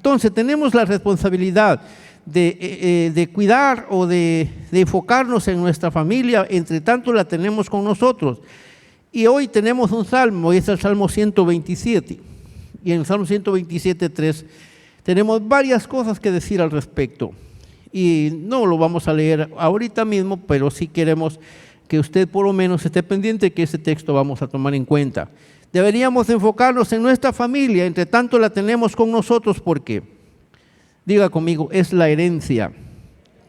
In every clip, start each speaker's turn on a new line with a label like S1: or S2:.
S1: Entonces tenemos la responsabilidad de cuidar o de enfocarnos en nuestra familia, entre tanto la tenemos con nosotros. Y hoy tenemos un salmo, hoy es el Salmo 127, y en el Salmo 127:3 tenemos varias cosas que decir al respecto. Y no lo vamos a leer ahorita mismo, pero sí queremos que usted por lo menos esté pendiente que ese texto vamos a tomar en cuenta. Deberíamos enfocarnos en nuestra familia, entre tanto la tenemos con nosotros, porque, diga conmigo, es la herencia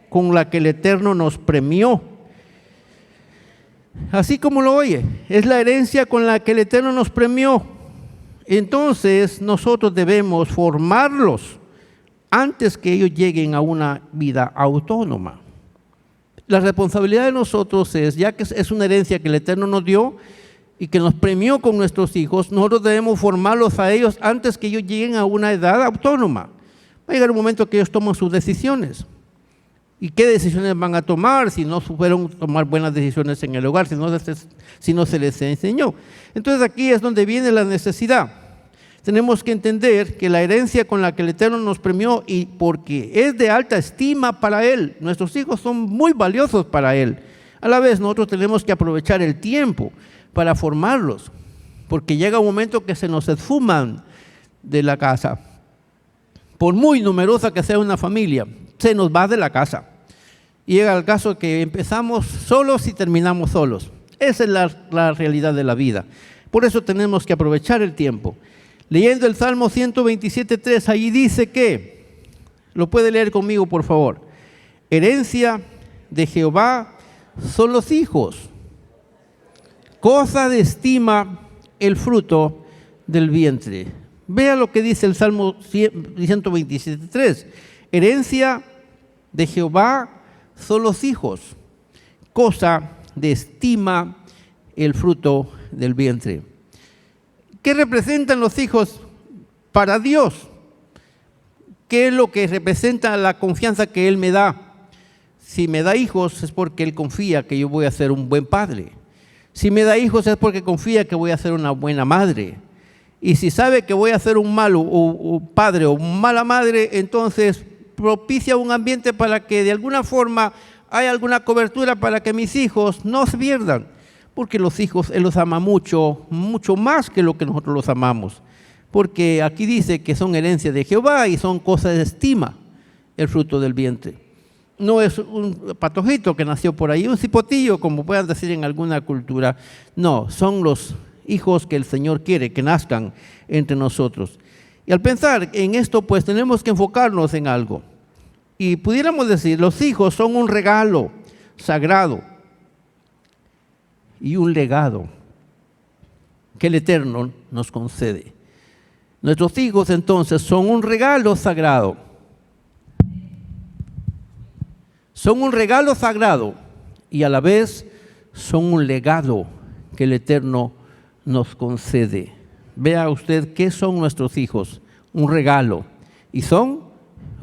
S1: con la que el Eterno nos premió. Así como lo oye, es la herencia con la que el Eterno nos premió. Entonces nosotros debemos formarlos antes que ellos lleguen a una vida autónoma. La responsabilidad de nosotros es, ya que es una herencia que el Eterno nos dio y que nos premió con nuestros hijos, nosotros debemos formarlos a ellos antes que ellos lleguen a una edad autónoma. Va a llegar un momento que ellos toman sus decisiones. ¿Y qué decisiones van a tomar si no supieron tomar buenas decisiones en el hogar, si no se les enseñó? Entonces aquí es donde viene la necesidad. Tenemos que entender que la herencia con la que el Eterno nos premió, y porque es de alta estima para Él, nuestros hijos son muy valiosos para Él. A la vez nosotros tenemos que aprovechar el tiempo para formarlos, porque llega un momento que se nos esfuman de la casa. Por muy numerosa que sea una familia, se nos va de la casa. Y llega el caso que empezamos solos y terminamos solos. Esa es la realidad de la vida. Por eso tenemos que aprovechar el tiempo. Leyendo el Salmo 127:3, allí dice que, lo puede leer conmigo por favor: herencia de Jehová son los hijos, cosa de estima el fruto del vientre. Vea lo que dice el Salmo 127:3. Herencia de Jehová son los hijos, cosa de estima el fruto del vientre. ¿Qué representan los hijos para Dios? ¿Qué es lo que representa la confianza que Él me da? Si me da hijos es porque Él confía que yo voy a ser un buen padre. Si me da hijos es porque confía que voy a ser una buena madre. Y si sabe que voy a ser un malo padre o mala madre, entonces propicia un ambiente para que de alguna forma haya alguna cobertura para que mis hijos no se pierdan. Porque los hijos Él los ama mucho, mucho más que lo que nosotros los amamos. Porque aquí dice que son herencia de Jehová y son cosas de estima el fruto del vientre. No es un patojito que nació por ahí, un cipotillo, como puedan decir en alguna cultura. No, son los hijos que el Señor quiere que nazcan entre nosotros. Y al pensar en esto, pues tenemos que enfocarnos en algo. Y pudiéramos decir, los hijos son un regalo sagrado y un legado que el Eterno nos concede. Nuestros hijos entonces son un regalo sagrado. Son un regalo sagrado y a la vez son un legado que el Eterno nos concede. Vea usted qué son nuestros hijos: un regalo y son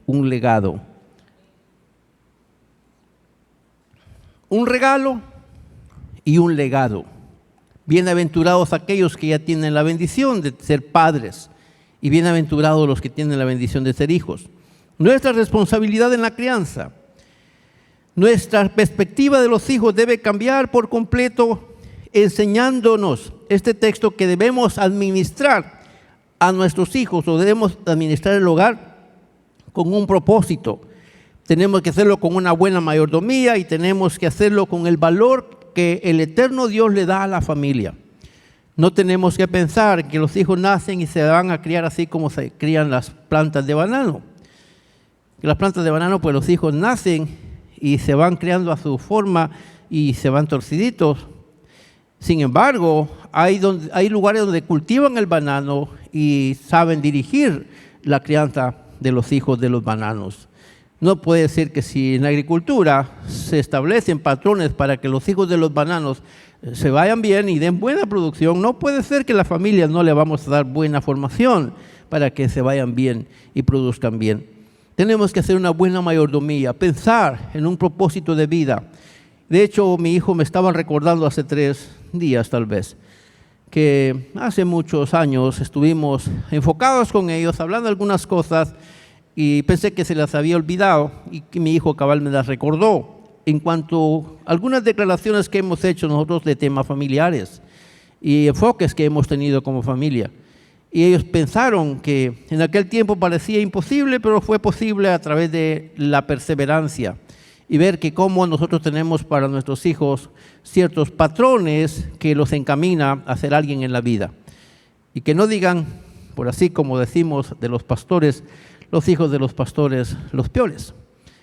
S1: un legado. Un regalo y un legado. Bienaventurados aquellos que ya tienen la bendición de ser padres y bienaventurados los que tienen la bendición de ser hijos. Nuestra responsabilidad en la crianza, nuestra perspectiva de los hijos debe cambiar por completo, enseñándonos este texto que debemos administrar a nuestros hijos, o debemos administrar el hogar con un propósito. Tenemos que hacerlo con una buena mayordomía y tenemos que hacerlo con el valor que el eterno Dios le da a la familia. No tenemos que pensar que los hijos nacen y se van a criar así como se crían las plantas de banano. Las plantas de banano, pues los hijos nacen y se van criando a su forma y se van torciditos. Sin embargo, hay lugares donde cultivan el banano y saben dirigir la crianza de los hijos de los bananos. No puede ser que si en la agricultura se establecen patrones para que los hijos de los bananos se vayan bien y den buena producción, no puede ser que las familias no le vamos a dar buena formación para que se vayan bien y produzcan bien. Tenemos que hacer una buena mayordomía, pensar en un propósito de vida. De hecho, mi hijo me estaba recordando hace 3 días tal vez, que hace muchos años estuvimos enfocados con ellos, hablando algunas cosas, y pensé que se las había olvidado y que mi hijo cabal me las recordó en cuanto a algunas declaraciones que hemos hecho nosotros de temas familiares y enfoques que hemos tenido como familia. Y ellos pensaron que en aquel tiempo parecía imposible, pero fue posible a través de la perseverancia y ver que cómo nosotros tenemos para nuestros hijos ciertos patrones que los encamina a ser alguien en la vida. Y que no digan, por así como decimos de los pastores, los hijos de los pastores, los peores.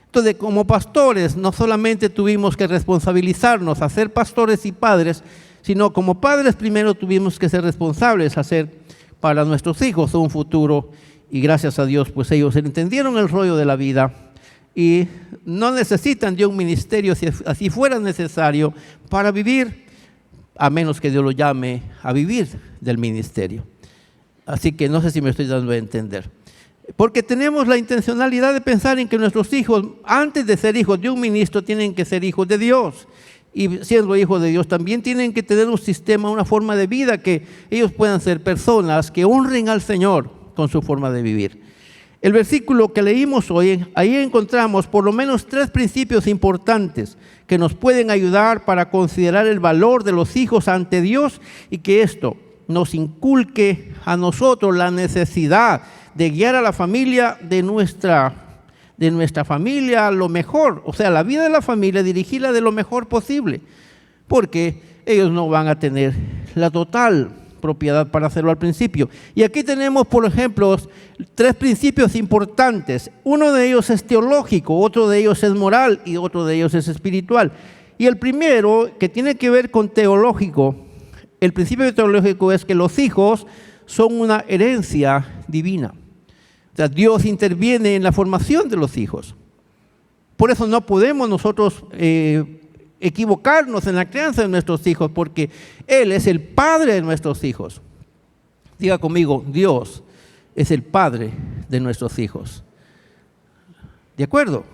S1: Entonces, como pastores, no solamente tuvimos que responsabilizarnos a ser pastores y padres, sino como padres primero tuvimos que ser responsables a ser para nuestros hijos un futuro. Y gracias a Dios, pues ellos entendieron el rollo de la vida y no necesitan de un ministerio si así fuera necesario para vivir, a menos que Dios lo llame a vivir del ministerio. Así que no sé si me estoy dando a entender. Porque tenemos la intencionalidad de pensar en que nuestros hijos, antes de ser hijos de un ministro, tienen que ser hijos de Dios. Y siendo hijos de Dios, también tienen que tener un sistema, una forma de vida, que ellos puedan ser personas que honren al Señor con su forma de vivir. El versículo que leímos hoy, ahí encontramos por lo menos 3 principios importantes que nos pueden ayudar para considerar el valor de los hijos ante Dios y que esto nos inculque a nosotros la necesidad de guiar a la familia de nuestra familia a lo mejor, o sea, la vida de la familia, dirigirla de lo mejor posible, porque ellos no van a tener la total propiedad para hacerlo al principio. Y aquí tenemos, por ejemplo, 3 principios importantes. Uno de ellos es teológico, otro de ellos es moral y otro de ellos es espiritual. Y el primero, que tiene que ver con teológico, el principio teológico es que los hijos son una herencia divina. O sea, Dios interviene en la formación de los hijos. Por eso no podemos nosotros equivocarnos en la crianza de nuestros hijos, porque Él es el Padre de nuestros hijos. Diga conmigo, Dios es el Padre de nuestros hijos. ¿De acuerdo?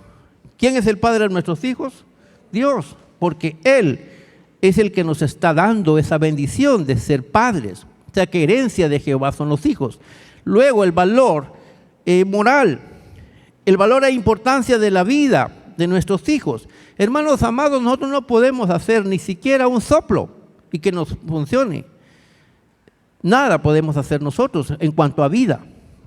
S1: ¿Quién es el Padre de nuestros hijos? Dios, porque Él es el que nos está dando esa bendición de ser padres. O sea, que herencia de Jehová son los hijos. Luego, el valor moral, el valor e importancia de la vida de nuestros hijos. Hermanos amados, nosotros no podemos hacer ni siquiera un soplo y que nos funcione. Nada podemos hacer nosotros en cuanto a vida,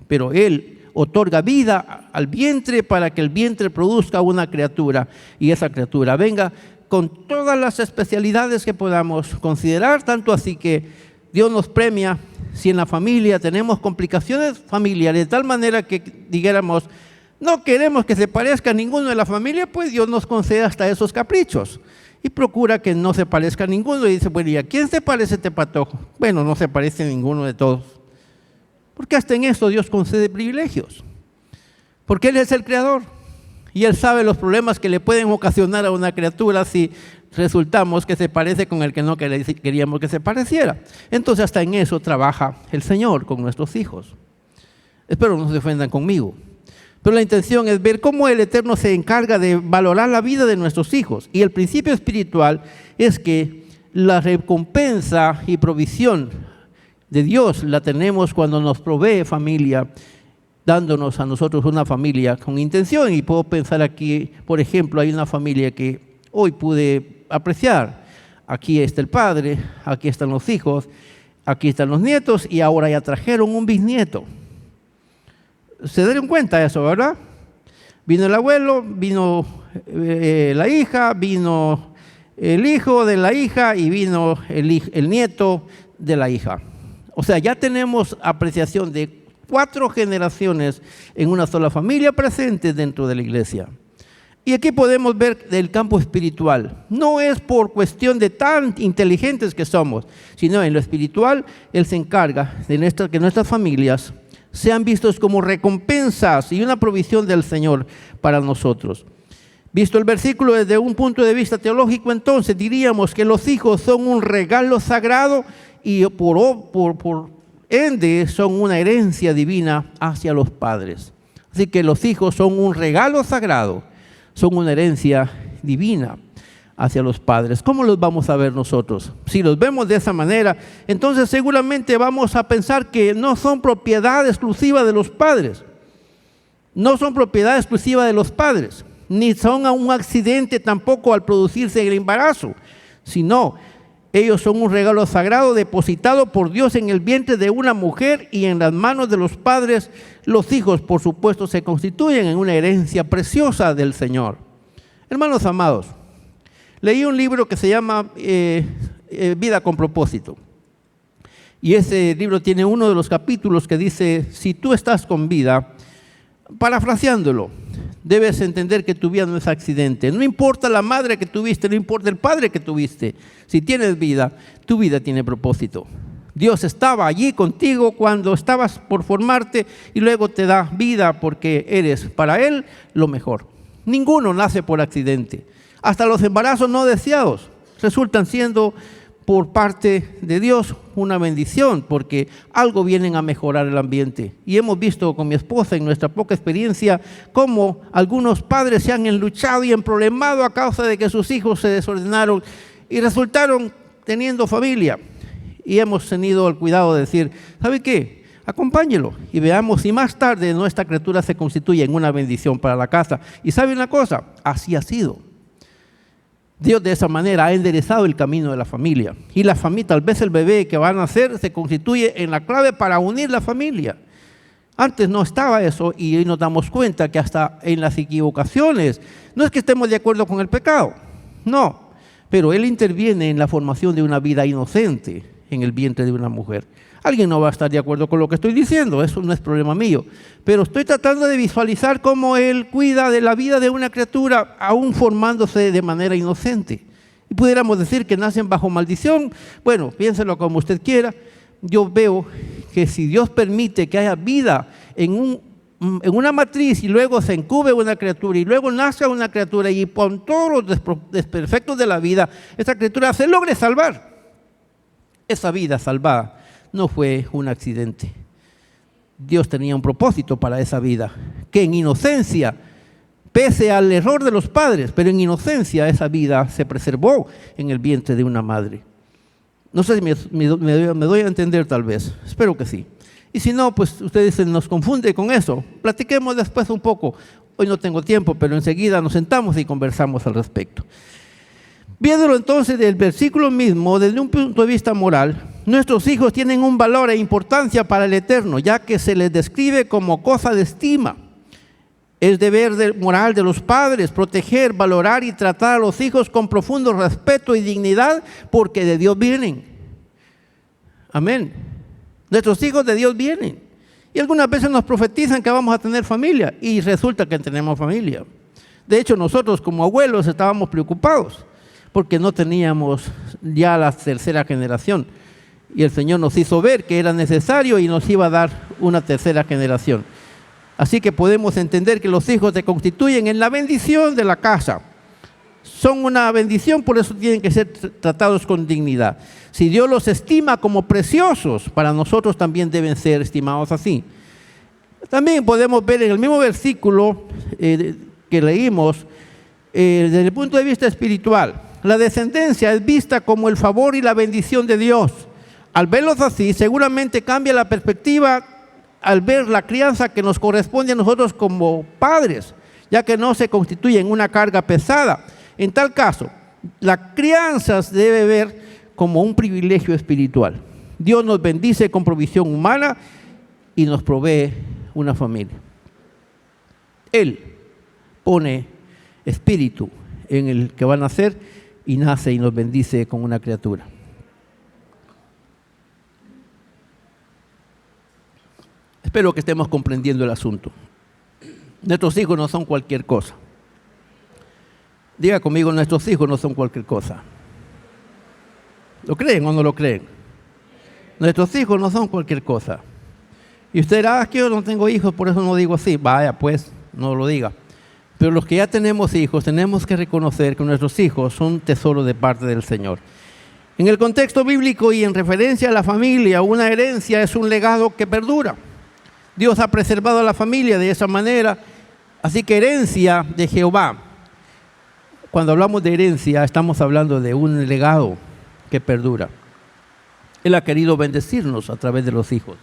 S1: pero Él otorga vida al vientre para que el vientre produzca una criatura y esa criatura venga con todas las especialidades que podamos considerar, tanto así que Dios nos premia si en la familia tenemos complicaciones familiares, de tal manera que dijéramos, no queremos que se parezca a ninguno de la familia, pues Dios nos concede hasta esos caprichos y procura que no se parezca a ninguno. Y dice, bueno, ¿y a quién se parece este patojo? Bueno, no se parece a ninguno de todos. Porque hasta en eso Dios concede privilegios. Porque Él es el creador y Él sabe los problemas que le pueden ocasionar a una criatura si resultamos que se parece con el que no queríamos que se pareciera. Entonces hasta en eso trabaja el Señor con nuestros hijos. Espero no se ofendan conmigo. Pero la intención es ver cómo el Eterno se encarga de valorar la vida de nuestros hijos. Y el principio espiritual es que la recompensa y provisión de Dios la tenemos cuando nos provee familia, dándonos a nosotros una familia con intención. Y puedo pensar aquí, por ejemplo, hay una familia que hoy pude apreciar. Aquí está el padre, aquí están los hijos, aquí están los nietos y ahora ya trajeron un bisnieto. Se dieron cuenta de eso, ¿verdad? Vino el abuelo, vino la hija, vino el hijo de la hija y vino el nieto de la hija. O sea, ya tenemos apreciación de 4 generaciones en una sola familia presentes dentro de la iglesia. Y aquí podemos ver del campo espiritual. No es por cuestión de tan inteligentes que somos, sino en lo espiritual Él se encarga de que nuestras familias sean vistos como recompensas y una provisión del Señor para nosotros. Visto el versículo desde un punto de vista teológico, entonces diríamos que los hijos son un regalo sagrado y por ende son una herencia divina hacia los padres. Así que los hijos son un regalo sagrado, son una herencia divina hacia los padres. ¿Cómo los vamos a ver nosotros? Si los vemos de esa manera, entonces seguramente vamos a pensar que no son propiedad exclusiva de los padres. No son propiedad exclusiva de los padres, ni son un accidente tampoco al producirse el embarazo, sino ellos son un regalo sagrado depositado por Dios en el vientre de una mujer y en las manos de los padres. Los hijos, por supuesto, se constituyen en una herencia preciosa del Señor. Hermanos amados, leí un libro que se llama Vida con propósito. Y ese libro tiene uno de los capítulos que dice: si tú estás con vida, parafraseándolo, debes entender que tu vida no es accidente. No importa la madre que tuviste, no importa el padre que tuviste. Si tienes vida, tu vida tiene propósito. Dios estaba allí contigo cuando estabas por formarte y luego te da vida porque eres para Él lo mejor. Ninguno nace por accidente. Hasta los embarazos no deseados resultan siendo por parte de Dios una bendición, porque algo vienen a mejorar el ambiente. Y hemos visto con mi esposa en nuestra poca experiencia cómo algunos padres se han enluchado y emproblemado a causa de que sus hijos se desordenaron y resultaron teniendo familia. Y hemos tenido el cuidado de decir: ¿sabe qué? Acompáñelo y veamos si más tarde nuestra criatura se constituye en una bendición para la casa. Y ¿sabe una cosa? Así ha sido. Dios de esa manera ha enderezado el camino de la familia. Y la familia, tal vez el bebé que va a nacer, se constituye en la clave para unir la familia. Antes no estaba eso y hoy nos damos cuenta que hasta en las equivocaciones, no es que estemos de acuerdo con el pecado, no, pero Él interviene en la formación de una vida inocente en el vientre de una mujer. Alguien no va a estar de acuerdo con lo que estoy diciendo, eso no es problema mío, pero estoy tratando de visualizar cómo Él cuida de la vida de una criatura aún formándose de manera inocente. Y pudiéramos decir que nacen bajo maldición. Bueno, piénselo como usted quiera. Yo veo que si Dios permite que haya vida en una matriz y luego se incube una criatura y luego nace una criatura y con todos los desperfectos de la vida, esta criatura se logre salvar. Esa vida salvada no fue un accidente. Dios tenía un propósito para esa vida, que en inocencia, pese al error de los padres, pero en inocencia esa vida se preservó en el vientre de una madre. No sé si me doy a entender tal vez, espero que sí. Y si no, pues ustedes se nos confunde con eso. Platiquemos después un poco. Hoy no tengo tiempo, pero enseguida nos sentamos y conversamos al respecto. Viéndolo entonces del versículo mismo, desde un punto de vista moral, nuestros hijos tienen un valor e importancia para el Eterno, ya que se les describe como cosa de estima. Es deber moral de los padres proteger, valorar y tratar a los hijos con profundo respeto y dignidad, porque de Dios vienen. Amén. Nuestros hijos de Dios vienen. Y algunas veces nos profetizan que vamos a tener familia y resulta que tenemos familia. De hecho, nosotros como abuelos estábamos preocupados porque no teníamos ya la tercera generación. Y el Señor nos hizo ver que era necesario y nos iba a dar una tercera generación. Así que podemos entender que los hijos se constituyen en la bendición de la casa. Son una bendición, por eso tienen que ser tratados con dignidad. Si Dios los estima como preciosos, para nosotros también deben ser estimados así. También podemos ver en el mismo versículo que leímos, desde el punto de vista espiritual, la descendencia es vista como el favor y la bendición de Dios. Al verlos así, seguramente cambia la perspectiva al ver la crianza que nos corresponde a nosotros como padres, ya que no se constituye en una carga pesada. En tal caso, la crianza se debe ver como un privilegio espiritual. Dios nos bendice con provisión humana y nos provee una familia. Él pone espíritu en el que va a nacer y nace y nos bendice con una criatura. Espero que estemos comprendiendo el asunto. Nuestros hijos no son cualquier cosa. Diga conmigo, nuestros hijos no son cualquier cosa. ¿Lo creen o no lo creen? Nuestros hijos no son cualquier cosa. Y usted dirá, que yo no tengo hijos, por eso no digo así. Vaya, pues, no lo diga. Pero los que ya tenemos hijos, tenemos que reconocer que nuestros hijos son tesoros de parte del Señor. En el contexto bíblico y en referencia a la familia, una herencia es un legado que perdura. Dios ha preservado a la familia de esa manera, así que herencia de Jehová. Cuando hablamos de herencia, estamos hablando de un legado que perdura. Él ha querido bendecirnos a través de los hijos.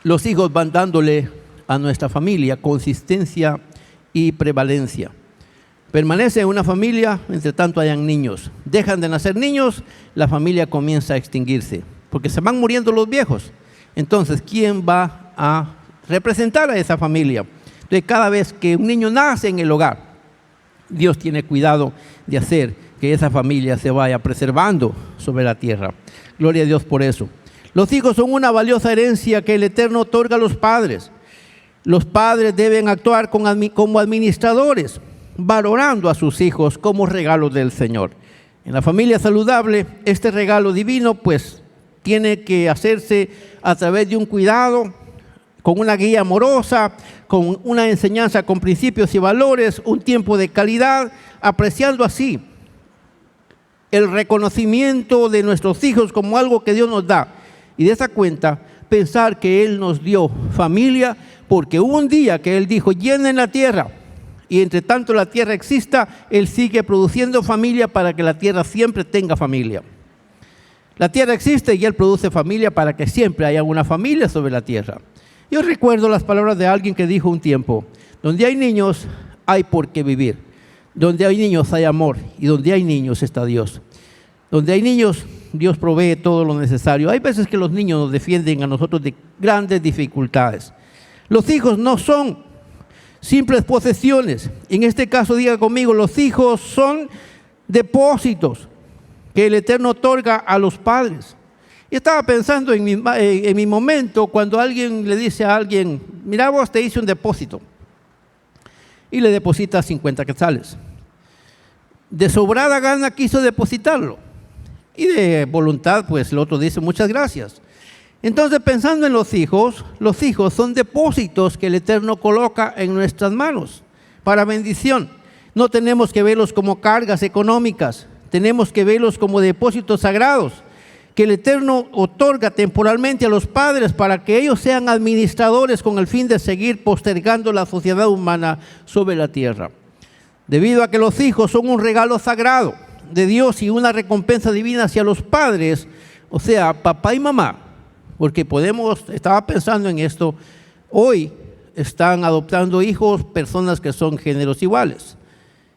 S1: los hijos van dándole a nuestra familia consistencia y prevalencia. Permanece en una familia, entre tanto hayan niños. Dejan de nacer niños, la familia comienza a extinguirse, porque se van muriendo los viejos. Entonces, ¿quién va a representar a esa familia? Entonces, cada vez que un niño nace en el hogar, Dios tiene cuidado de hacer que esa familia se vaya preservando sobre la tierra. Gloria a Dios por eso. Los hijos son una valiosa herencia que el Eterno otorga a los padres. Los padres deben actuar como administradores, valorando a sus hijos como regalos del Señor. En la familia saludable, este regalo divino pues tiene que hacerse a través de un cuidado, con una guía amorosa, con una enseñanza con principios y valores, un tiempo de calidad, apreciando así el reconocimiento de nuestros hijos como algo que Dios nos da. Y de esa cuenta, pensar que Él nos dio familia, porque hubo un día que Él dijo, llenen la tierra. Y entre tanto la tierra exista, Él sigue produciendo familia para que la tierra siempre tenga familia. La tierra existe y Él produce familia para que siempre haya una familia sobre la tierra. Yo recuerdo las palabras de alguien que dijo un tiempo, donde hay niños hay por qué vivir. Donde hay niños hay amor y donde hay niños está Dios. Donde hay niños, Dios provee todo lo necesario. Hay veces que los niños nos defienden a nosotros de grandes dificultades. Los hijos no son simples posesiones. En este caso, diga conmigo, los hijos son depósitos que el Eterno otorga a los padres. Y estaba pensando en mi momento cuando alguien le dice a alguien, mira vos, te hice un depósito. Y le deposita 50 quetzales. De sobrada gana quiso depositarlo. Y de voluntad, pues el otro dice, muchas gracias. Entonces, pensando en los hijos son depósitos que el Eterno coloca en nuestras manos para bendición. No tenemos que verlos como cargas económicas, tenemos que verlos como depósitos sagrados que el Eterno otorga temporalmente a los padres para que ellos sean administradores con el fin de seguir postergando la sociedad humana sobre la tierra. Debido a que los hijos son un regalo sagrado de Dios y una recompensa divina hacia los padres, o sea, papá y mamá, porque estaba pensando en esto, hoy están adoptando hijos personas que son géneros iguales.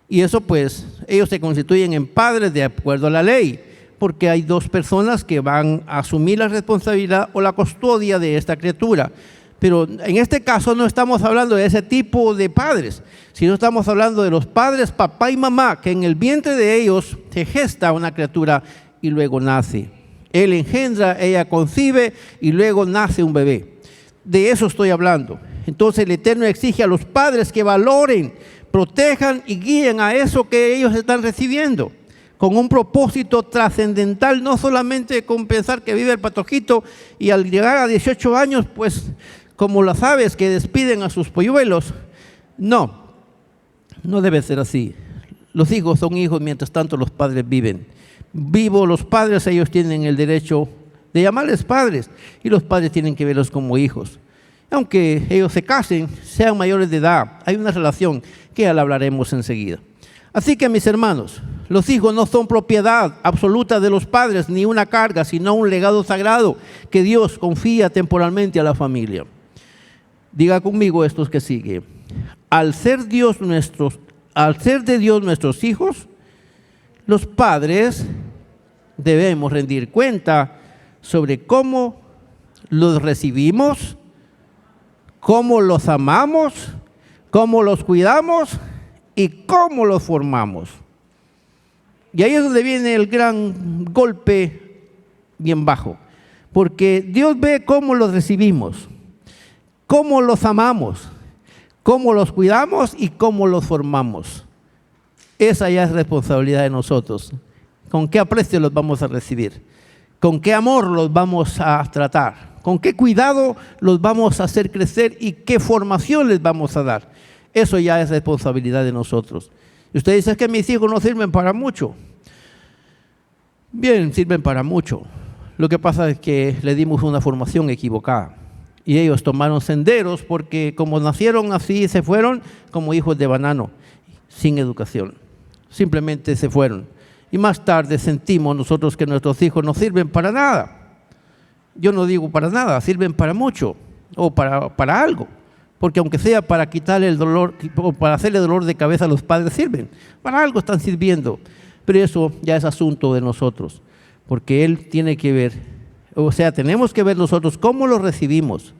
S1: Y eso pues, ellos se constituyen en padres de acuerdo a la ley, porque hay dos personas que van a asumir la responsabilidad o la custodia de esta criatura. Pero en este caso no estamos hablando de ese tipo de padres, sino estamos hablando de los padres, papá y mamá, que en el vientre de ellos se gesta una criatura y luego nace. Él engendra, ella concibe y luego nace un bebé. De eso estoy hablando. Entonces el Eterno exige a los padres que valoren, protejan y guíen a eso que ellos están recibiendo, con un propósito trascendental, no solamente con pensar que vive el patojito y al llegar a 18 años, pues como las aves que despiden a sus polluelos. No debe ser así. Los hijos son hijos mientras tanto los padres viven. Vivos los padres, ellos tienen el derecho de llamarles padres y los padres tienen que verlos como hijos. Aunque ellos se casen, sean mayores de edad, hay una relación que ya la hablaremos enseguida. Así que mis hermanos, los hijos no son propiedad absoluta de los padres ni una carga, sino un legado sagrado que Dios confía temporalmente a la familia. Diga conmigo estos que sigue. Al ser de Dios nuestros hijos, los padres debemos rendir cuenta sobre cómo los recibimos, cómo los amamos, cómo los cuidamos y cómo los formamos. Y ahí es donde viene el gran golpe bien bajo, porque Dios ve cómo los recibimos, cómo los amamos, cómo los cuidamos y cómo los formamos. Esa ya es responsabilidad de nosotros. ¿Con qué aprecio los vamos a recibir? ¿Con qué amor los vamos a tratar? ¿Con qué cuidado los vamos a hacer crecer y qué formación les vamos a dar? Eso ya es responsabilidad de nosotros. Y usted dice, es que mis hijos no sirven para mucho. Bien, sirven para mucho. Lo que pasa es que le dimos una formación equivocada. Y ellos tomaron senderos porque como nacieron así, se fueron como hijos de banano, sin educación. Simplemente se fueron. Y más tarde sentimos nosotros que nuestros hijos no sirven para nada. Yo no digo para nada, sirven para mucho. o para algo. Porque aunque sea para quitarle el dolor o para hacerle dolor de cabeza a los padres, sirven. Para algo están sirviendo. Pero eso ya es asunto de nosotros. Porque Él tiene que ver, o sea, tenemos que ver nosotros cómo los recibimos,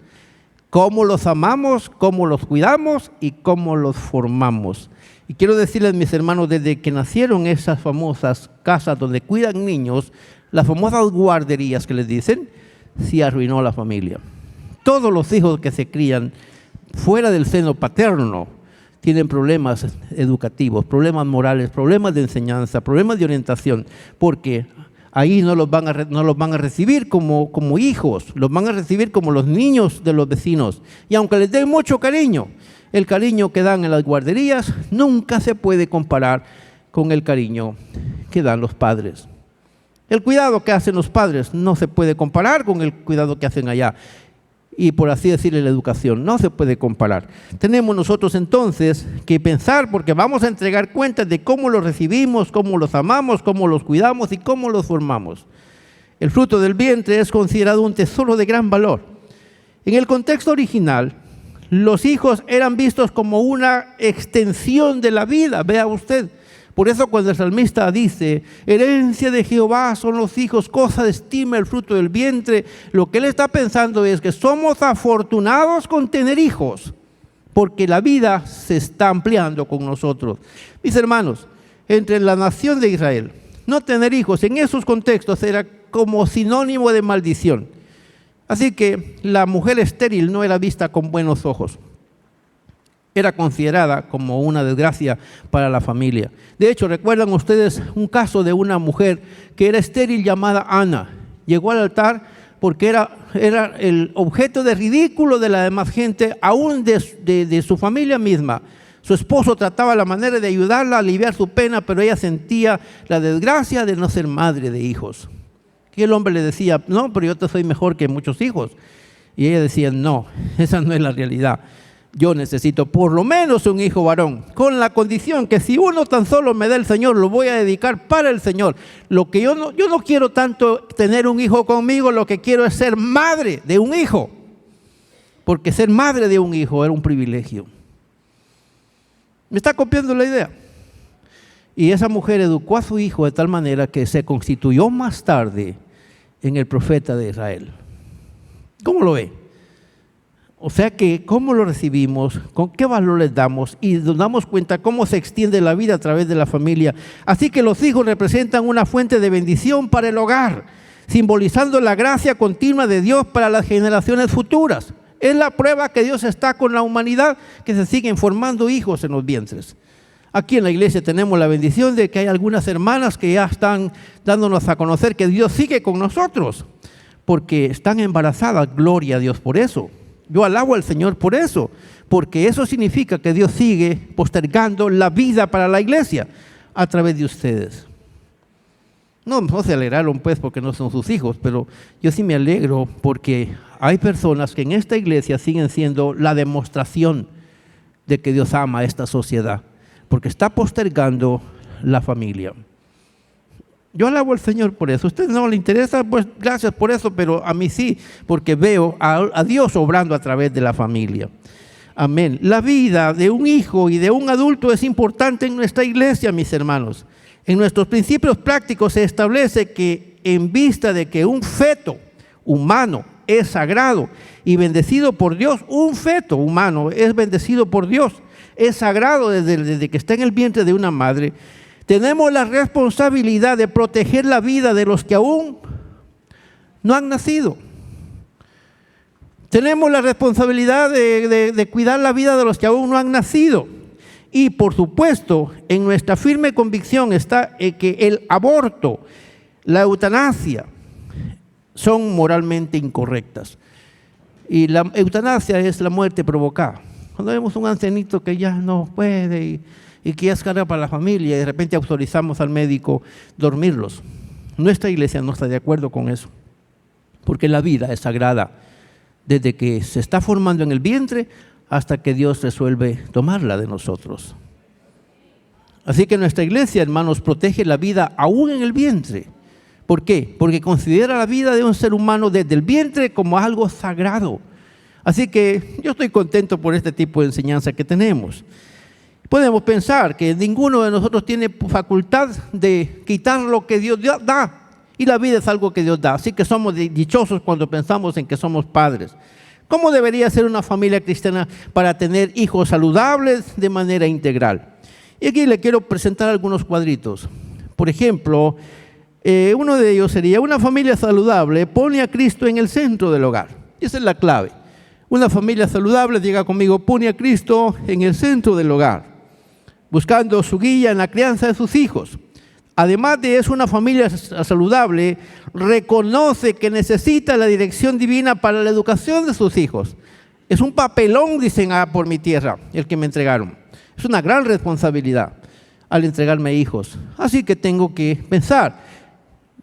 S1: cómo los amamos, cómo los cuidamos y cómo los formamos. Y quiero decirles, mis hermanos, desde que nacieron esas famosas casas donde cuidan niños, las famosas guarderías que les dicen, se arruinó la familia. Todos los hijos que se crían fuera del seno paterno tienen problemas educativos, problemas morales, problemas de enseñanza, problemas de orientación, porque ahí no los van a recibir como hijos, los van a recibir como los niños de los vecinos. Y aunque les den mucho cariño, el cariño que dan en las guarderías nunca se puede comparar con el cariño que dan los padres. El cuidado que hacen los padres no se puede comparar con el cuidado que hacen allá. Y por así decirle, la educación no se puede comparar. Tenemos nosotros entonces que pensar, porque vamos a entregar cuentas de cómo los recibimos, cómo los amamos, cómo los cuidamos y cómo los formamos. El fruto del vientre es considerado un tesoro de gran valor. En el contexto original, los hijos eran vistos como una extensión de la vida, vea usted. Por eso cuando el salmista dice, herencia de Jehová son los hijos, cosa de estima el fruto del vientre, lo que él está pensando es que somos afortunados con tener hijos, porque la vida se está ampliando con nosotros. Mis hermanos, entre la nación de Israel, no tener hijos en esos contextos era como sinónimo de maldición. Así que la mujer estéril no era vista con buenos ojos. Era considerada como una desgracia para la familia. De hecho, ¿recuerdan ustedes un caso de una mujer que era estéril llamada Ana? Llegó al altar porque era el objeto de ridículo de la demás gente, aún de su familia misma. Su esposo trataba la manera de ayudarla a aliviar su pena, pero ella sentía la desgracia de no ser madre de hijos. Y el hombre le decía, no, pero yo te soy mejor que muchos hijos. Y ella decía, no, esa no es la realidad. Yo necesito por lo menos un hijo varón, con la condición que si uno tan solo me da el Señor, lo voy a dedicar para el Señor. Lo que yo no quiero tanto tener un hijo conmigo, lo que quiero es ser madre de un hijo. Porque ser madre de un hijo era un privilegio. ¿Me está copiando la idea? Y esa mujer educó a su hijo de tal manera que se constituyó más tarde en el profeta de Israel. ¿Cómo lo ve? O sea que cómo lo recibimos, con qué valor les damos y nos damos cuenta cómo se extiende la vida a través de la familia. Así que los hijos representan una fuente de bendición para el hogar, simbolizando la gracia continua de Dios para las generaciones futuras. Es la prueba que Dios está con la humanidad, que se siguen formando hijos en los vientres. Aquí en la iglesia tenemos la bendición de que hay algunas hermanas que ya están dándonos a conocer que Dios sigue con nosotros, porque están embarazadas. Gloria a Dios por eso. Yo alabo al Señor por eso, porque eso significa que Dios sigue postergando la vida para la iglesia a través de ustedes. No se alegraron pues porque no son sus hijos, pero yo sí me alegro porque hay personas que en esta iglesia siguen siendo la demostración de que Dios ama a esta sociedad, porque está postergando la familia. Yo alabo al Señor por eso. ¿A usted no le interesa? Pues gracias por eso, pero a mí sí, porque veo a Dios obrando a través de la familia. Amén. La vida de un hijo y de un adulto es importante en nuestra iglesia, mis hermanos. En nuestros principios prácticos se establece que en vista de que un feto humano es sagrado y bendecido por Dios, un feto humano es bendecido por Dios, es sagrado desde que está en el vientre de una madre. Tenemos la responsabilidad de proteger la vida de los que aún no han nacido. Tenemos la responsabilidad de cuidar la vida de los que aún no han nacido. Y por supuesto, en nuestra firme convicción está que el aborto, la eutanasia, son moralmente incorrectas. Y la eutanasia es la muerte provocada. Cuando vemos un ancianito que ya no puede y que es carga para la familia y de repente autorizamos al médico dormirlos. Nuestra iglesia no está de acuerdo con eso, porque la vida es sagrada desde que se está formando en el vientre hasta que Dios resuelve tomarla de nosotros. Así que nuestra iglesia, hermanos, protege la vida aún en el vientre. ¿Por qué? Porque considera la vida de un ser humano desde el vientre como algo sagrado. Así que yo estoy contento por este tipo de enseñanza que tenemos. Podemos pensar que ninguno de nosotros tiene facultad de quitar lo que Dios da. Y la vida es algo que Dios da. Así que somos dichosos cuando pensamos en que somos padres. ¿Cómo debería ser una familia cristiana para tener hijos saludables de manera integral? Y aquí le quiero presentar algunos cuadritos. Por ejemplo, uno de ellos sería: una familia saludable pone a Cristo en el centro del hogar. Esa es la clave. Una familia saludable, diga conmigo, pone a Cristo en el centro del hogar, buscando su guía en la crianza de sus hijos. Además de eso, una familia saludable reconoce que necesita la dirección divina para la educación de sus hijos. Es un papelón, dicen, por mi tierra, el que me entregaron. Es una gran responsabilidad al entregarme hijos. Así que tengo que pensar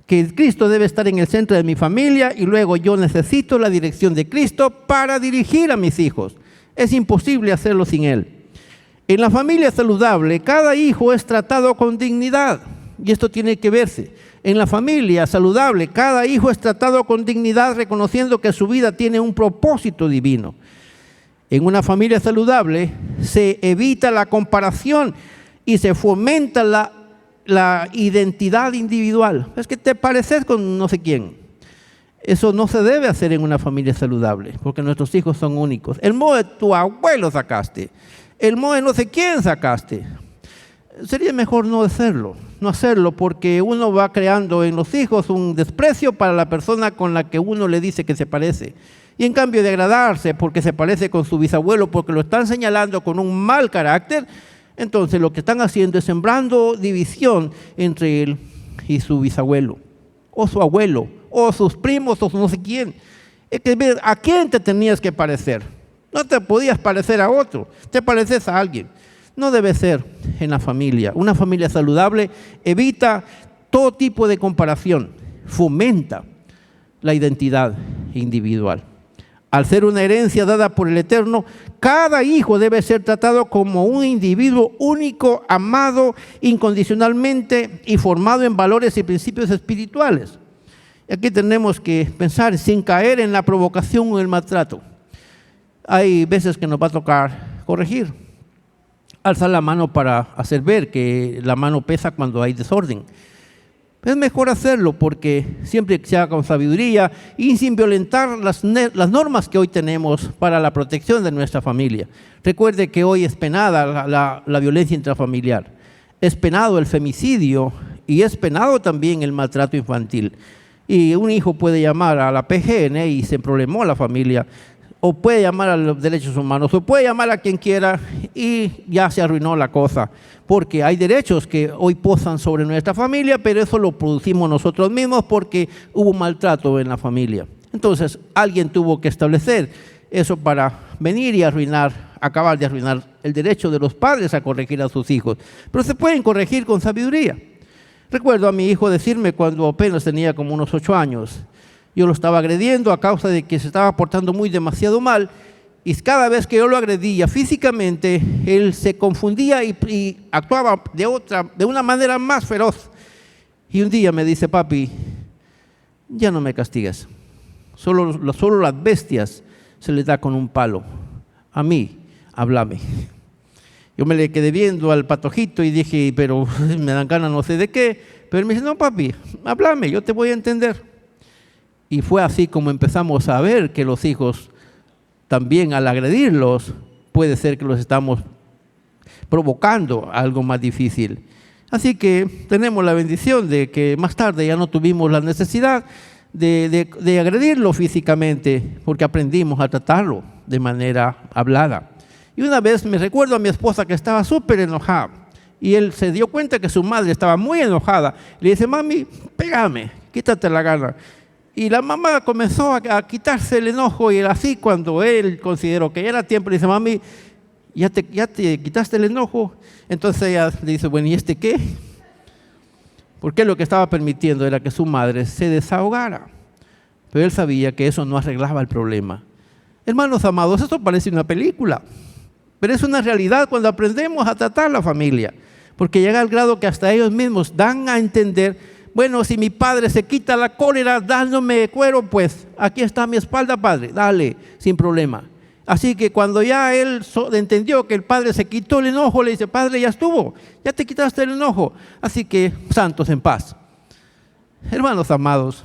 S1: que Cristo debe estar en el centro de mi familia y luego yo necesito la dirección de Cristo para dirigir a mis hijos. Es imposible hacerlo sin Él. En la familia saludable, cada hijo es tratado con dignidad. Y esto tiene que verse. En la familia saludable, cada hijo es tratado con dignidad, reconociendo que su vida tiene un propósito divino. En una familia saludable se evita la comparación y se fomenta la identidad individual. Es que te pareces con no sé quién. Eso no se debe hacer en una familia saludable, porque nuestros hijos son únicos. El modo de tu abuelo sacaste, el modo de no sé quién sacaste. Sería mejor no hacerlo, porque uno va creando en los hijos un desprecio para la persona con la que uno le dice que se parece. Y en cambio de agradarse porque se parece con su bisabuelo, porque lo están señalando con un mal carácter, entonces lo que están haciendo es sembrando división entre él y su bisabuelo, o su abuelo, o sus primos, o no sé quién. Es que ver a quién te tenías que parecer. No te podías parecer a otro, te pareces a alguien. No debe ser en la familia. Una familia saludable evita todo tipo de comparación, fomenta la identidad individual. Al ser una herencia dada por el Eterno, cada hijo debe ser tratado como un individuo único, amado incondicionalmente y formado en valores y principios espirituales. Y aquí tenemos que pensar sin caer en la provocación o el maltrato. Hay veces que nos va a tocar corregir. Alzar la mano para hacer ver que la mano pesa cuando hay desorden. Es mejor hacerlo porque siempre que se haga con sabiduría y sin violentar las normas que hoy tenemos para la protección de nuestra familia. Recuerde que hoy es penada la violencia intrafamiliar, es penado el femicidio y es penado también el maltrato infantil. Y un hijo puede llamar a la PGN y se problemó la familia, o puede llamar a los derechos humanos, o puede llamar a quien quiera y ya se arruinó la cosa. Porque hay derechos que hoy posan sobre nuestra familia, pero eso lo producimos nosotros mismos porque hubo maltrato en la familia. Entonces, alguien tuvo que establecer eso para venir y acabar de arruinar el derecho de los padres a corregir a sus hijos. Pero se pueden corregir con sabiduría. Recuerdo a mi hijo decirme cuando apenas tenía como unos 8 años, yo lo estaba agrediendo a causa de que se estaba portando demasiado mal, y cada vez que yo lo agredía físicamente, él se confundía y actuaba de una manera más feroz. Y un día me dice: papi, ya no me castigues, solo las bestias se les da con un palo, a mí, háblame. Yo me le quedé viendo al patojito y dije: pero me dan ganas no sé de qué, pero él me dice: no papi, háblame, yo te voy a entender. Y fue así como empezamos a ver que los hijos también, al agredirlos, puede ser que los estamos provocando algo más difícil. Así que tenemos la bendición de que más tarde ya no tuvimos la necesidad de agredirlo físicamente, porque aprendimos a tratarlo de manera hablada. Y una vez me recuerdo a mi esposa que estaba súper enojada, y él se dio cuenta que su madre estaba muy enojada. Le dice: mami, pégame, quítate la gana. Y la mamá comenzó a quitarse el enojo, y así cuando él consideró que ya era tiempo, le dice: mami, ¿ya te quitaste el enojo? Entonces ella le dice: bueno, ¿y este qué? Porque lo que estaba permitiendo era que su madre se desahogara. Pero él sabía que eso no arreglaba el problema. Hermanos amados, esto parece una película, pero es una realidad cuando aprendemos a tratar la familia. Porque llega al grado que hasta ellos mismos dan a entender: bueno, si mi padre se quita la cólera dándome cuero, pues aquí está mi espalda, padre, dale, sin problema. Así que cuando ya él entendió que el padre se quitó el enojo, le dice: Padre, ya estuvo, ya te quitaste el enojo, así que santos en paz. Hermanos amados,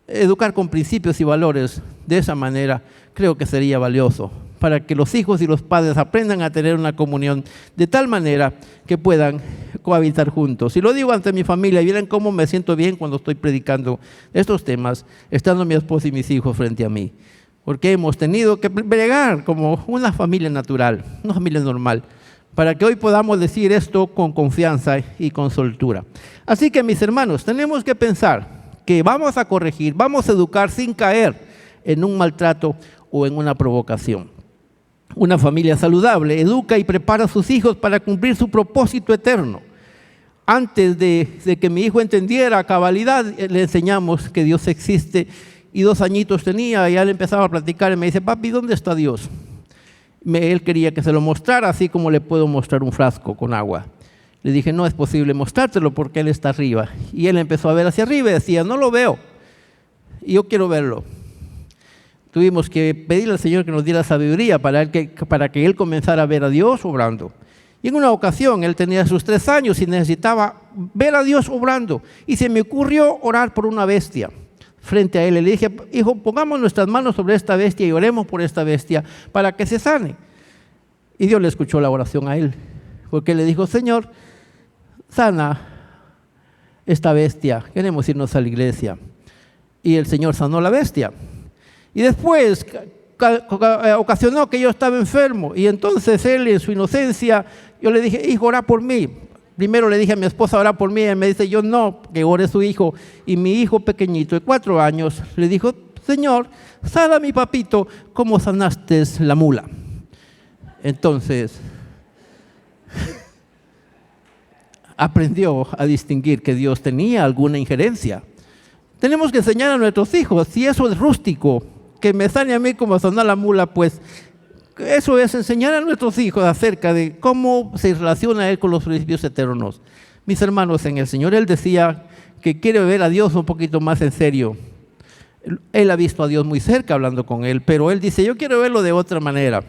S1: educar con principios y valores de esa manera creo que sería valioso para que los hijos y los padres aprendan a tener una comunión de tal manera que puedan cohabitar juntos. Y lo digo ante mi familia, y miren cómo me siento bien cuando estoy predicando estos temas, estando mi esposa y mis hijos frente a mí. Porque hemos tenido que bregar como una familia natural, una familia normal, para que hoy podamos decir esto con confianza y con soltura. Así que, mis hermanos, tenemos que pensar que vamos a corregir, vamos a educar sin caer en un maltrato o en una provocación. Una familia saludable educa y prepara a sus hijos para cumplir su propósito eterno. Antes de que mi hijo entendiera a cabalidad, le enseñamos que Dios existe. Y 2 añitos tenía, y ya le empezaba a platicar y me dice: papi, ¿dónde está Dios? Él quería que se lo mostrara, así como le puedo mostrar un frasco con agua. Le dije: no es posible mostrártelo porque Él está arriba. Y él empezó a ver hacia arriba y decía: no lo veo, y yo quiero verlo. Tuvimos que pedirle al Señor que nos diera sabiduría para que él comenzara a ver a Dios obrando. Y en una ocasión, él tenía sus 3 años y necesitaba ver a Dios obrando. Y se me ocurrió orar por una bestia. Frente a él le dije: hijo, pongamos nuestras manos sobre esta bestia y oremos por esta bestia para que se sane. Y Dios le escuchó la oración a él, porque le dijo: Señor, sana esta bestia, queremos irnos a la iglesia. Y el Señor sanó la bestia. Y después ocasionó que yo estaba enfermo, y entonces él, en su inocencia, yo le dije: hijo, ora por mí. Primero le dije a mi esposa: ora por mí. Y me dice: yo no, que ore su hijo. Y mi hijo pequeñito de 4 años le dijo: Señor, sana a mi papito como sanaste la mula. Entonces aprendió a distinguir que Dios tenía alguna injerencia. Tenemos que enseñar a nuestros hijos. Si eso es rústico, que me sane a mí como sanar la mula, pues eso es enseñar a nuestros hijos acerca de cómo se relaciona Él con los principios eternos. Mis hermanos en el Señor, Él decía que quiere ver a Dios un poquito más en serio. Él ha visto a Dios muy cerca hablando con Él, pero Él dice: yo quiero verlo de otra manera,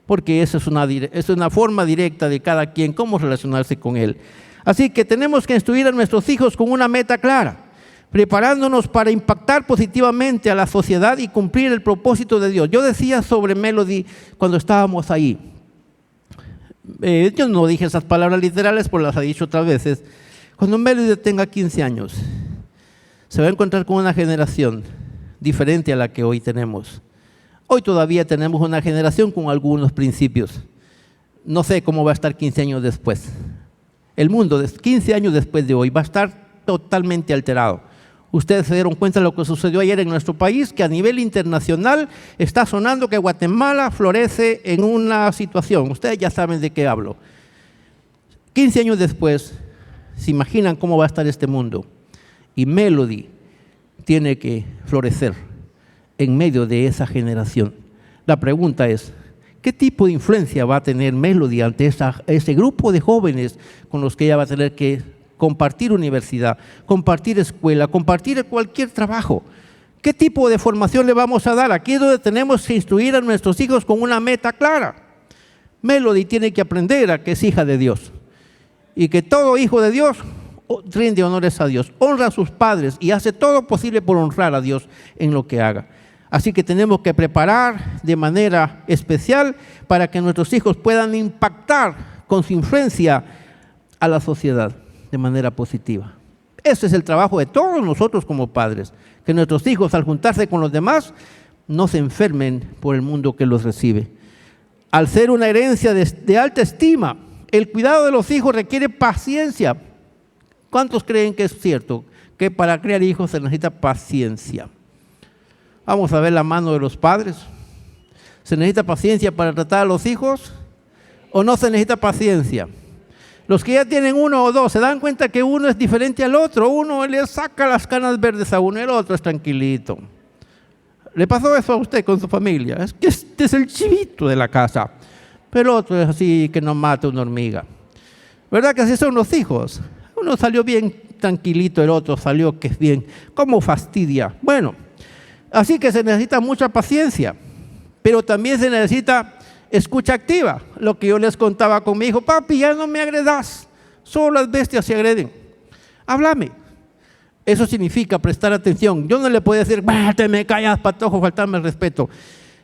S1: porque esa es una forma directa de cada quien, cómo relacionarse con Él. Así que tenemos que instruir a nuestros hijos con una meta clara, preparándonos para impactar positivamente a la sociedad y cumplir el propósito de Dios. Yo decía sobre Melody cuando estábamos ahí, yo no dije esas palabras literales, pero las he dicho otras veces. Cuando Melody tenga 15 años, se va a encontrar con una generación diferente a la que hoy tenemos. Hoy todavía tenemos una generación con algunos principios. No sé cómo va a estar 15 años después. El mundo, 15 años después de hoy, va a estar totalmente alterado. Ustedes se dieron cuenta de lo que sucedió ayer en nuestro país, que a nivel internacional está sonando que Guatemala florece en una situación. Ustedes ya saben de qué hablo. 15 años después, ¿se imaginan cómo va a estar este mundo? Y Melody tiene que florecer en medio de esa generación. La pregunta es: ¿qué tipo de influencia va a tener Melody ante ese grupo de jóvenes con los que ella va a tener que compartir universidad, compartir escuela, compartir cualquier trabajo? ¿Qué tipo de formación le vamos a dar? Aquí es donde tenemos que instruir a nuestros hijos con una meta clara. Melody tiene que aprender a que es hija de Dios, y que todo hijo de Dios rinde honores a Dios, honra a sus padres y hace todo posible por honrar a Dios en lo que haga. Así que tenemos que preparar de manera especial para que nuestros hijos puedan impactar con su influencia a la sociedad de manera positiva. Ese es el trabajo de todos nosotros como padres, que nuestros hijos, al juntarse con los demás, no se enfermen por el mundo que los recibe. Al ser una herencia de alta estima, el cuidado de los hijos requiere paciencia. ¿Cuántos creen que es cierto que para criar hijos se necesita paciencia? Vamos a ver la mano de los padres. ¿Se necesita paciencia para tratar a los hijos o no se necesita paciencia? Los que ya tienen 1 o 2 se dan cuenta que uno es diferente al otro. Uno le saca las canas verdes a uno, el otro es tranquilito. ¿Le pasó eso a usted con su familia? Es que este es el chivito de la casa, pero el otro es así que no mata una hormiga. ¿Verdad que así son los hijos? Uno salió bien tranquilito, el otro salió que es bien. ¿Cómo fastidia? Bueno, así que se necesita mucha paciencia pero también se necesita escucha activa. Lo que yo les contaba con mi hijo: papi, ya no me agredas, solo las bestias se agreden. Háblame. Eso significa prestar atención. Yo no le podía decir: te me callas, patojo, faltarme el respeto.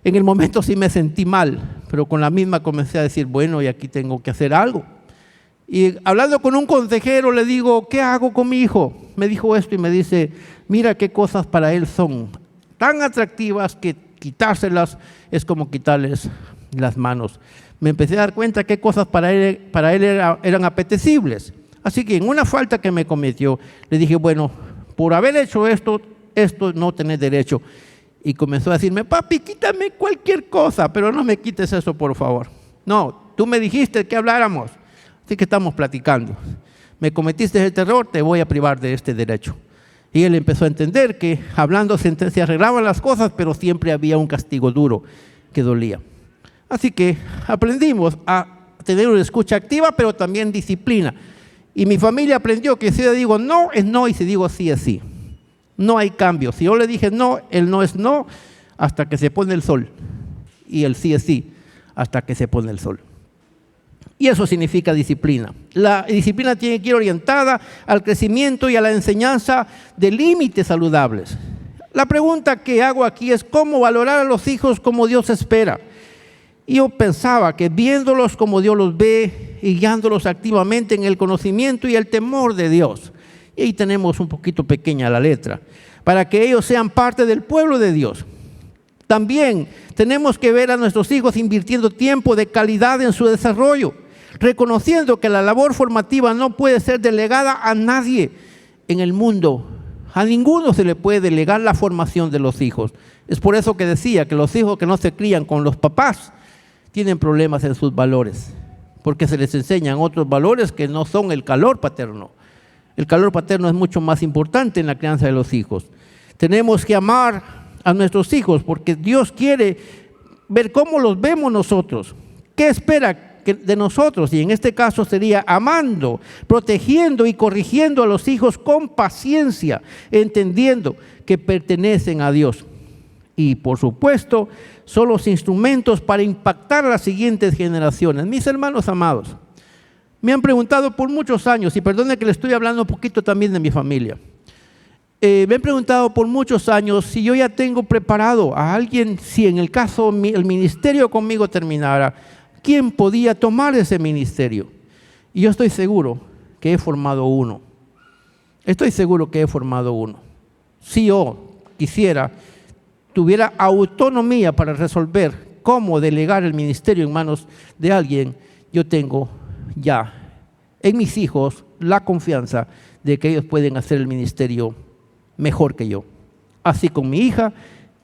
S1: En el momento sí me sentí mal, pero con la misma comencé a decir: bueno, y aquí tengo que hacer algo. Y hablando con un consejero le digo: ¿qué hago con mi hijo? Me dijo esto y me dice: mira qué cosas para él son tan atractivas que quitárselas es como quitarles las manos. Me empecé a dar cuenta qué cosas para él eran apetecibles. Así que en una falta que me cometió, le dije: bueno, por haber hecho esto no tenés derecho. Y comenzó a decirme: papi, quítame cualquier cosa, pero no me quites eso, por favor. No, tú me dijiste que habláramos, así que estamos platicando. Me cometiste el terror, te voy a privar de este derecho. Y él empezó a entender que hablando se arreglaban las cosas, pero siempre había un castigo duro que dolía. Así que aprendimos a tener una escucha activa, pero también disciplina. Y mi familia aprendió que si yo digo no, es no, y si digo sí, es sí. No hay cambio. Si yo le dije no, el no es no hasta que se pone el sol. Y el sí es sí hasta que se pone el sol. Y eso significa disciplina. La disciplina tiene que ir orientada al crecimiento y a la enseñanza de límites saludables. La pregunta que hago aquí es: ¿cómo valorar a los hijos como Dios espera? Y yo pensaba que viéndolos como Dios los ve y guiándolos activamente en el conocimiento y el temor de Dios. Y ahí tenemos un poquito pequeña la letra, para que ellos sean parte del pueblo de Dios. También tenemos que ver a nuestros hijos invirtiendo tiempo de calidad en su desarrollo, reconociendo que la labor formativa no puede ser delegada a nadie en el mundo. A ninguno se le puede delegar la formación de los hijos. Es por eso que decía que los hijos que no se crían con los papás tienen problemas en sus valores, porque se les enseñan otros valores que no son el calor paterno. El calor paterno es mucho más importante en la crianza de los hijos. Tenemos que amar a nuestros hijos porque Dios quiere ver cómo los vemos nosotros. ¿Qué espera de nosotros? Y en este caso sería amando, protegiendo y corrigiendo a los hijos con paciencia, entendiendo que pertenecen a Dios. Y por supuesto, son los instrumentos para impactar a las siguientes generaciones. Mis hermanos amados, me han preguntado por muchos años, y perdone que le estoy hablando un poquito también de mi familia. Me han preguntado por muchos años si yo ya tengo preparado a alguien, si en el caso el ministerio conmigo terminara, ¿quién podía tomar ese ministerio? Y yo estoy seguro que he formado uno. Estoy seguro que he formado uno. Si yo quisiera, tuviera autonomía para resolver cómo delegar el ministerio en manos de alguien, yo tengo ya en mis hijos la confianza de que ellos pueden hacer el ministerio mejor que yo. Así con mi hija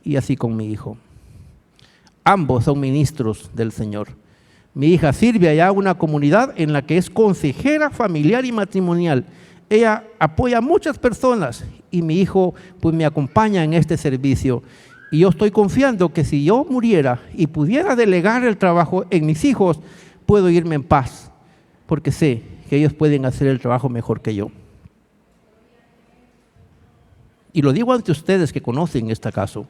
S1: y así con mi hijo. Ambos son ministros del Señor. Mi hija sirve allá a una comunidad en la que es consejera familiar y matrimonial. Ella apoya a muchas personas y mi hijo pues me acompaña en este servicio. Y yo estoy confiando que si yo muriera y pudiera delegar el trabajo en mis hijos, puedo irme en paz, porque sé que ellos pueden hacer el trabajo mejor que yo. Y lo digo ante ustedes que conocen este caso,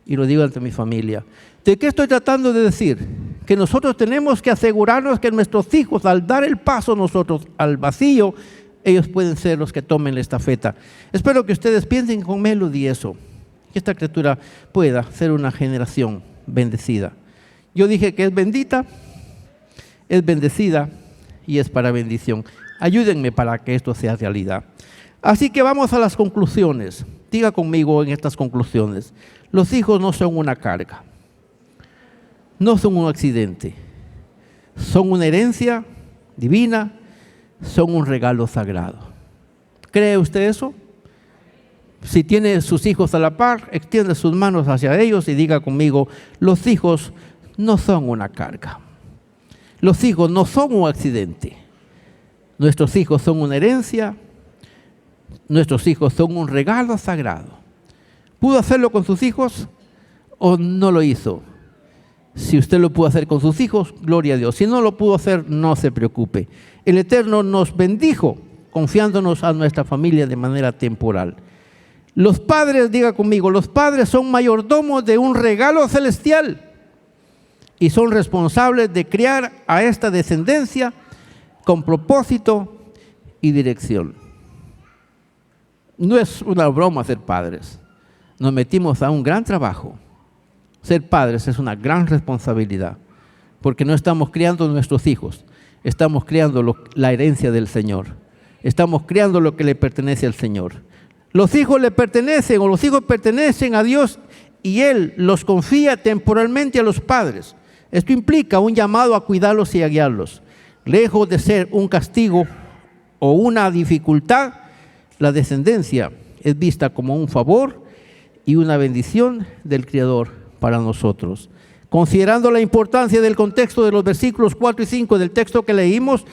S1: y lo digo ante mi familia. ¿De qué estoy tratando de decir? Que nosotros tenemos que asegurarnos que nuestros hijos, al dar el paso nosotros al vacío, ellos pueden ser los que tomen la estafeta. Espero que ustedes piensen con Melody eso, que esta criatura pueda ser una generación bendecida. Yo dije que es bendita, es bendecida y es para bendición. Ayúdenme para que esto sea realidad. Así que vamos a las conclusiones. Diga conmigo en estas conclusiones: los hijos no son una carga, no son un accidente, son una herencia divina, son un regalo sagrado. ¿Cree usted eso? Si tiene sus hijos a la par, extiende sus manos hacia ellos y diga conmigo: los hijos no son una carga. Los hijos no son un accidente. Nuestros hijos son una herencia. Nuestros hijos son un regalo sagrado. ¿Pudo hacerlo con sus hijos o no lo hizo? Si usted lo pudo hacer con sus hijos, gloria a Dios. Si no lo pudo hacer, no se preocupe. El Eterno nos bendijo confiándonos a nuestra familia de manera temporal. Los padres, diga conmigo, los padres son mayordomos de un regalo celestial. y son responsables de criar a esta descendencia con propósito y dirección. No es una broma ser padres. Nos metimos a un gran trabajo. Ser padres es una gran responsabilidad, porque no estamos criando a nuestros hijos, estamos criando la herencia del Señor. Estamos criando lo que le pertenece al Señor. Los hijos le pertenecen, o los hijos pertenecen a Dios, y Él los confía temporalmente a los padres. Esto implica un llamado a cuidarlos y a guiarlos. Lejos de ser un castigo o una dificultad, la descendencia es vista como un favor y una bendición del Creador para nosotros. Considerando la importancia del contexto de los versículos 4 y 5 del texto que leímos,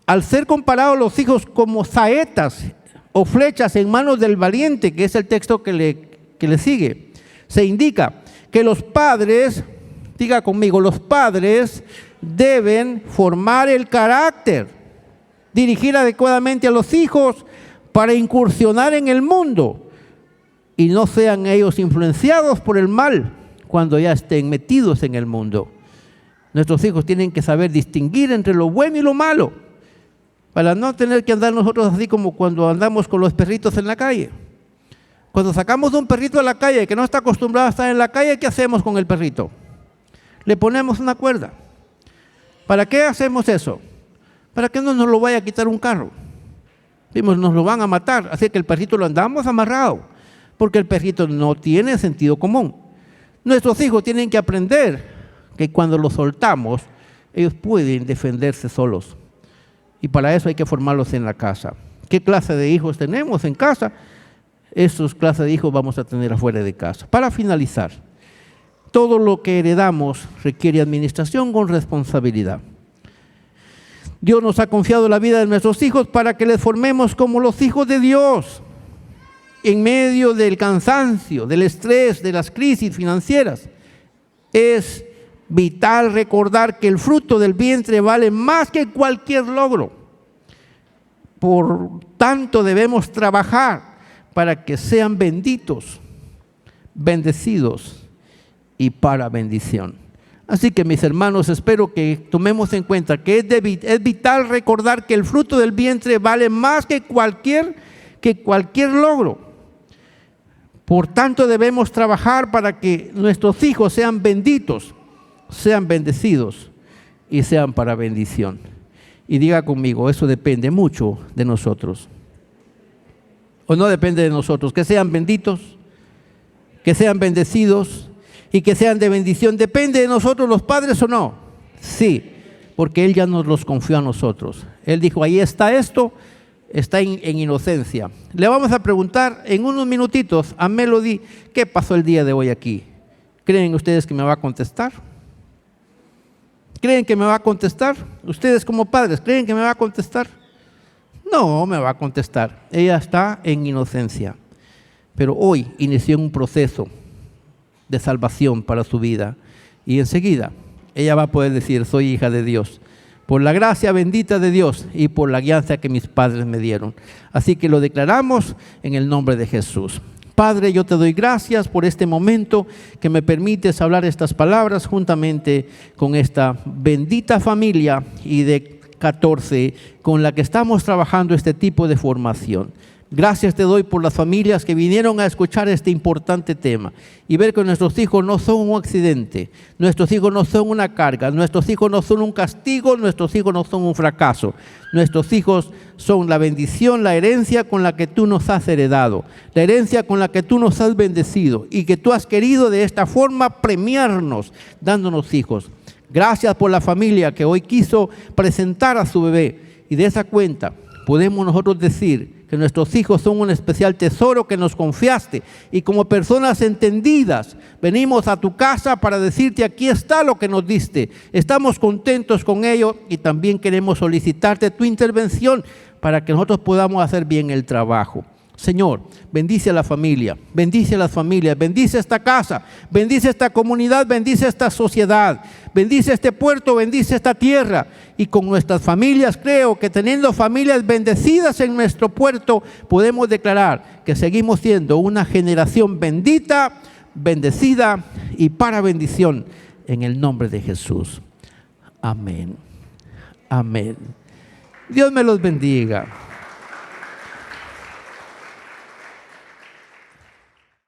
S1: al ser comparados los hijos como saetas o flechas en manos del valiente, que es el texto que le sigue, se indica que los padres, diga conmigo, los padres deben formar el carácter, dirigir adecuadamente a los hijos para incursionar en el mundo y no sean ellos influenciados por el mal cuando ya estén metidos en el mundo. Nuestros hijos tienen que saber distinguir entre lo bueno y lo malo, para no tener que andar nosotros así como cuando andamos con los perritos en la calle. Cuando sacamos un perrito a la calle que no está acostumbrado a estar en la calle, ¿qué hacemos con el perrito? Le ponemos una cuerda. ¿Para qué hacemos eso? Para que no nos lo vaya a quitar un carro. Vimos, nos lo van a matar, así que el perrito lo andamos amarrado, porque el perrito no tiene sentido común. Nuestros hijos tienen que aprender que cuando los soltamos, ellos pueden defenderse solos. Y para eso hay que formarlos en la casa. ¿Qué clase de hijos tenemos en casa? Esas clases de hijos vamos a tener afuera de casa. Para finalizar, todo lo que heredamos requiere administración con responsabilidad. Dios nos ha confiado la vida de nuestros hijos para que les formemos como los hijos de Dios. En medio del cansancio, del estrés, de las crisis financieras, es vital recordar que el fruto del vientre vale más que cualquier logro. Por tanto, debemos trabajar para que sean benditos, bendecidos y para bendición. Así que, mis hermanos, espero que tomemos en cuenta que es vital recordar que el fruto del vientre vale más que cualquier logro. Por tanto, debemos trabajar para que nuestros hijos sean benditos, sean bendecidos y sean para bendición. Y diga conmigo, eso depende mucho de nosotros. ¿O no depende de nosotros? Que sean benditos, que sean bendecidos y que sean de bendición. ¿Depende de nosotros los padres o no? Sí, porque Él ya nos los confió a nosotros. Él dijo, ahí está esto, está en inocencia. Le vamos a preguntar en unos minutitos a Melody, ¿qué pasó el día de hoy aquí? ¿Creen ustedes que me va a contestar? ¿Creen que me va a contestar? Ustedes como padres, ¿creen que me va a contestar? No me va a contestar. Ella está en inocencia. Pero hoy inició un proceso de salvación para su vida. Y enseguida ella va a poder decir, soy hija de Dios, por la gracia bendita de Dios y por la guianza que mis padres me dieron. Así que lo declaramos en el nombre de Jesús. Padre, yo te doy gracias por este momento que me permites hablar estas palabras juntamente con esta bendita familia y de 14 con la que estamos trabajando este tipo de formación. Gracias te doy por las familias que vinieron a escuchar este importante tema y ver que nuestros hijos no son un accidente, nuestros hijos no son una carga, nuestros hijos no son un castigo, nuestros hijos no son un fracaso. Nuestros hijos son la bendición, la herencia con la que tú nos has heredado, la herencia con la que tú nos has bendecido y que tú has querido de esta forma premiarnos dándonos hijos. Gracias por la familia que hoy quiso presentar a su bebé y de esa cuenta podemos nosotros decir que nuestros hijos son un especial tesoro que nos confiaste y como personas entendidas venimos a tu casa para decirte aquí está lo que nos diste. Estamos contentos con ello y también queremos solicitarte tu intervención para que nosotros podamos hacer bien el trabajo. Señor, bendice a la familia, bendice a las familias, bendice esta casa, bendice esta comunidad, bendice esta sociedad, bendice este puerto, bendice esta tierra. Y con nuestras familias, creo que teniendo familias bendecidas en nuestro puerto, podemos declarar que seguimos siendo una generación bendita, bendecida y para bendición en el nombre de Jesús. Amén. Amén. Dios me los bendiga.